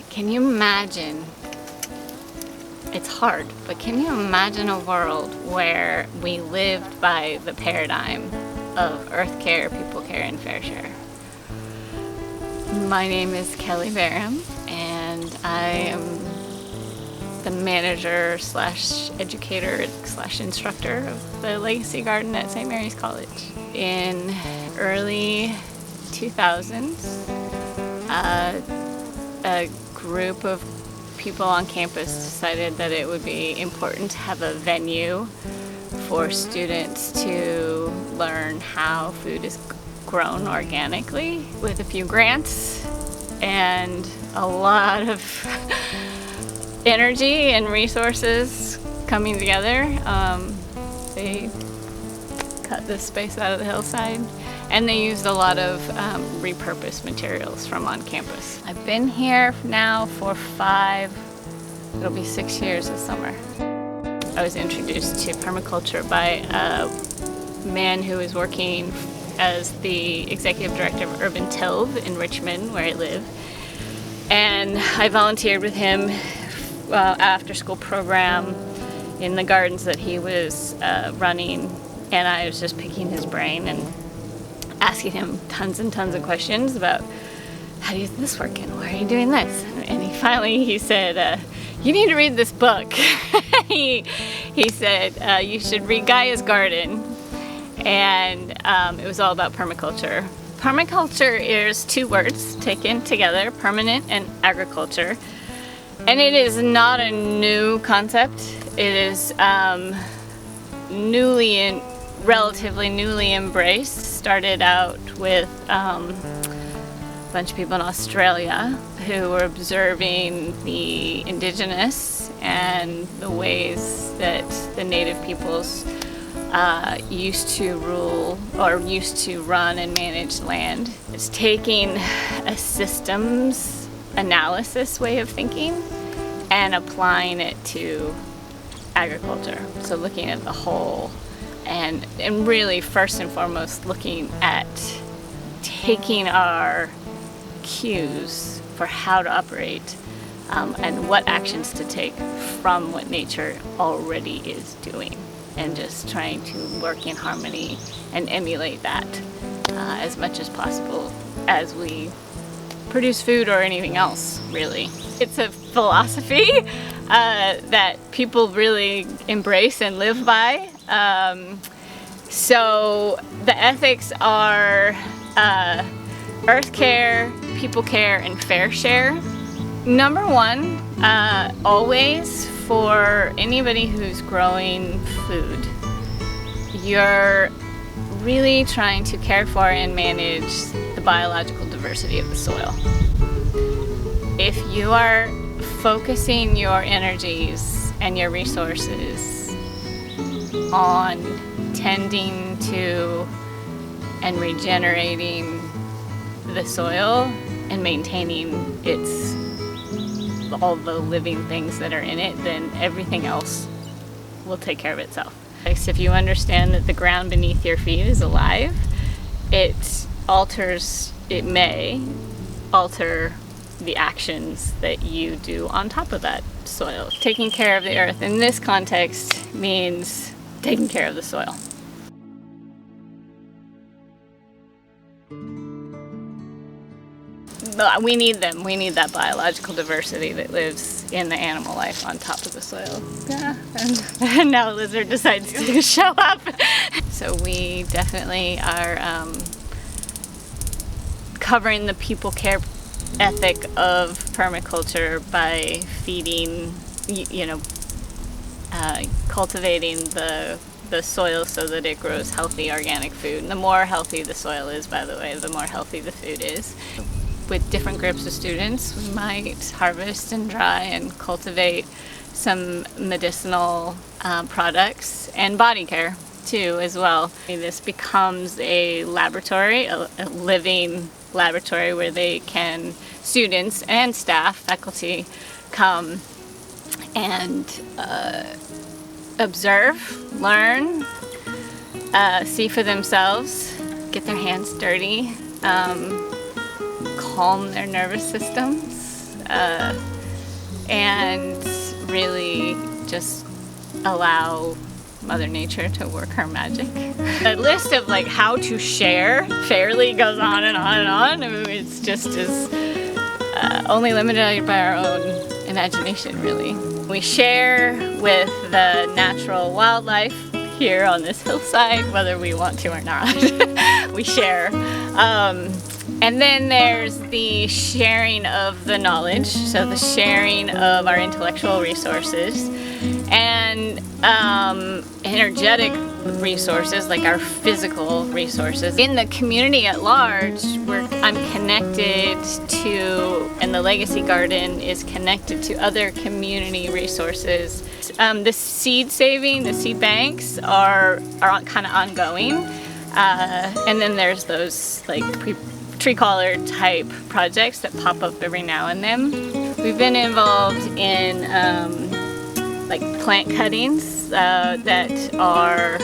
Can you imagine, it's hard, but can you imagine a world where we lived by the paradigm of earth care, people care, and fair share? My name is Kelli Barram, and I am the manager slash educator slash instructor of the Legacy Garden at St. Mary's College. In early 2000s, a group of people on campus decided that it would be important to have a venue for students to learn how food is grown organically, with a few grants and a lot of energy and resources coming together. They cut this space out of the hillside, and they used a lot of repurposed materials from on campus. I've been here now for it'll be 6 years this summer. I was introduced to permaculture by a man who was working as the executive director of Urban Tilv in Richmond, where I live. And I volunteered with him after school program in the gardens that he was running, and I was just picking his brain and asking him tons and tons of questions about how do you do this work and why are you doing this? And he said, you need to read this book. he said, you should read Gaia's Garden. And it was all about permaculture. Permaculture is two words taken together, permanent and agriculture. And it is not a new concept. It is relatively newly embraced. Started out with a bunch of people in Australia who were observing the indigenous and the ways that the native peoples used to rule or used to run and manage land. It's taking a systems analysis way of thinking and applying it to agriculture. So looking at the whole and really first and foremost looking at taking our cues for how to operate and what actions to take from what nature already is doing, and just trying to work in harmony and emulate that as much as possible as we produce food or anything else, really. It's a philosophy that people really embrace and live by. So the ethics are earth care, people care, and fair share. Number one, always for anybody who's growing food, you're really trying to care for and manage the biological diversity of the soil. If you are focusing your energies and your resources on tending to and regenerating the soil and maintaining all the living things that are in it, then everything else will take care of itself. If you understand that the ground beneath your feet is alive, it may alter the actions that you do on top of that soil. Taking care of the earth in this context means taking care of the soil. But we need them. We need that biological diversity that lives in the animal life on top of the soil. Yeah, and now a lizard decides to show up. So we definitely are covering the people care ethic of permaculture by feeding, cultivating the soil so that it grows healthy organic food. And the more healthy the soil is, by the way, the more healthy the food is. With different groups of students, we might harvest and dry and cultivate some medicinal products and body care too as well. This becomes a laboratory, a living laboratory where students and staff, faculty, come and observe, learn, see for themselves, get their hands dirty, calm their nervous systems, just allow Mother Nature to work her magic. The list of like how to share fairly goes on and on and on. I mean, it's just as only limited by our own imagination, really. We share with the natural wildlife here on this hillside, whether we want to or not. We share. And then there's the sharing of the knowledge, so the sharing of our intellectual resources and energetic resources, like our physical resources. In the community at large, I'm connected to, and the Legacy Garden is connected to other community resources. The seed saving, the seed banks are kind of ongoing. And then there's those like tree collar type projects that pop up every now and then. We've been involved in like plant cuttings that are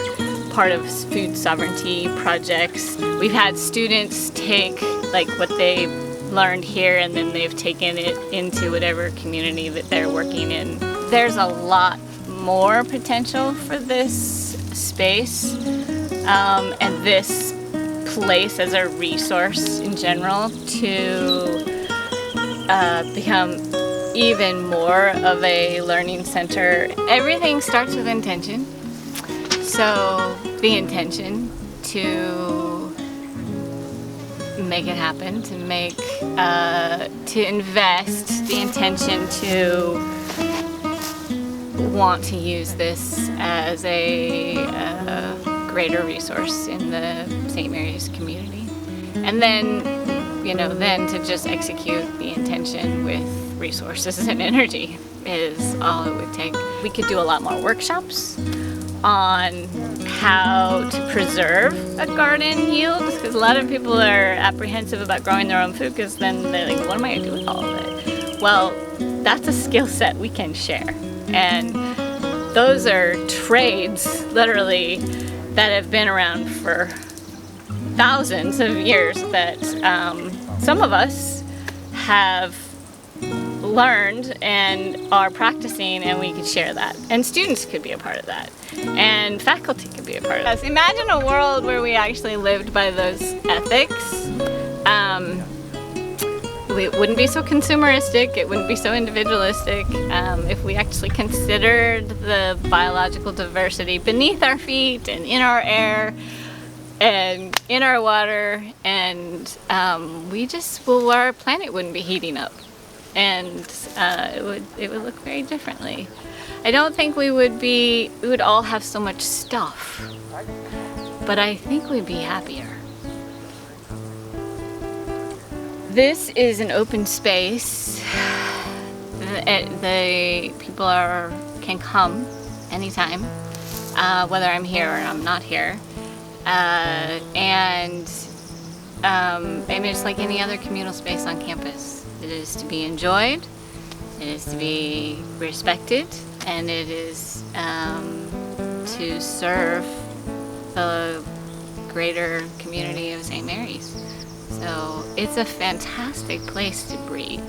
part of food sovereignty projects. We've had students take like what they learned here and then they've taken it into whatever community that they're working in. There's a lot more potential for this space and this place as a resource in general to become even more of a learning center. Everything starts with intention. So the intention to make it happen, to invest, the intention to want to use this as a greater resource in the St. Mary's community. And then, then to just execute the intention with resources and energy is all it would take. We could do a lot more workshops on how to preserve a garden yield, because a lot of people are apprehensive about growing their own food because then they're like, what am I going to do with all of it? Well, that's a skill set we can share. And those are trades, literally, that have been around for thousands of years that some of us have learned and are practicing, and we could share that. And students could be a part of that. And faculty could be a part of that. Imagine a world where we actually lived by those ethics. It wouldn't be so consumeristic, it wouldn't be so individualistic if we actually considered the biological diversity beneath our feet and in our air and in our water, and our planet wouldn't be heating up, and it would look very differently. I don't think we would all have so much stuff, but I think we'd be happier. This is an open space. The people can come anytime, whether I'm here or I'm not here. And it's like any other communal space on campus. It is to be enjoyed, it is to be respected, and it is to serve the greater community of St. Mary's. So it's a fantastic place to breathe.